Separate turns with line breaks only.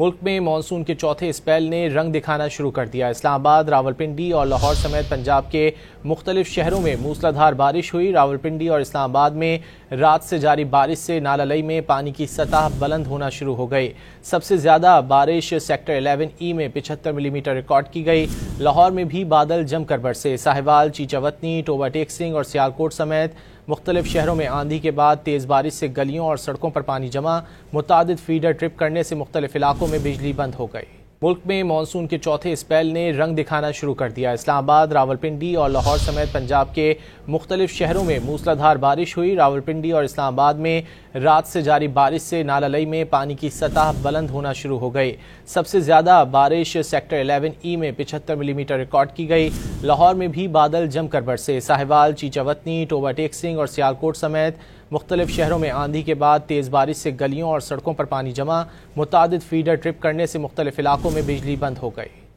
ملک میں مانسون کے چوتھے اسپیل نے رنگ دکھانا شروع کر دیا۔ اسلام آباد، راولپنڈی اور لاہور سمیت پنجاب کے مختلف شہروں میں موسلادھار بارش ہوئی۔ راولپنڈی اور اسلام آباد میں رات سے جاری بارش سے نالہ لئی میں پانی کی سطح بلند ہونا شروع ہو گئی۔ سب سے زیادہ بارش سیکٹر 11E میں 75 ملی میٹر ریکارڈ کی گئی۔ لاہور میں بھی بادل جم کر برسے۔ ساہیوال، چیچاوتنی، ٹوبہ ٹیک سنگھ اور سیالکوٹ سمیت مختلف شہروں میں آندھی کے بعد تیز بارش سے گلیوں اور سڑکوں پر پانی جمع، متعدد فیڈر ٹرپ کرنے سے مختلف علاقوں میں بجلی بند ہو گئی۔ ملک میں مانسون کے چوتھے اسپیل نے رنگ دکھانا شروع کر دیا۔ اسلام آباد، راولپنڈی اور لاہور سمیت پنجاب کے مختلف شہروں میں موسلادھار بارش ہوئی۔ راولپنڈی اور اسلام آباد میں رات سے جاری بارش سے نالہ لئی میں پانی کی سطح بلند ہونا شروع ہو گئی۔ سب سے زیادہ بارش سیکٹر 11E میں 75 ملی میٹر ریکارڈ کی گئی۔ لاہور میں بھی بادل جم کر برسے۔ ساہیوال، چیچاوتنی، ٹوبہ ٹیک سنگھ اور سیالکوٹ سمیت مختلف شہروں میں آندھی کے بعد تیز بارش سے گلیوں اور سڑکوں پر پانی جمع، متعدد فیڈر ٹرپ کرنے سے مختلف علاقوں میں بجلی بند ہو گئی۔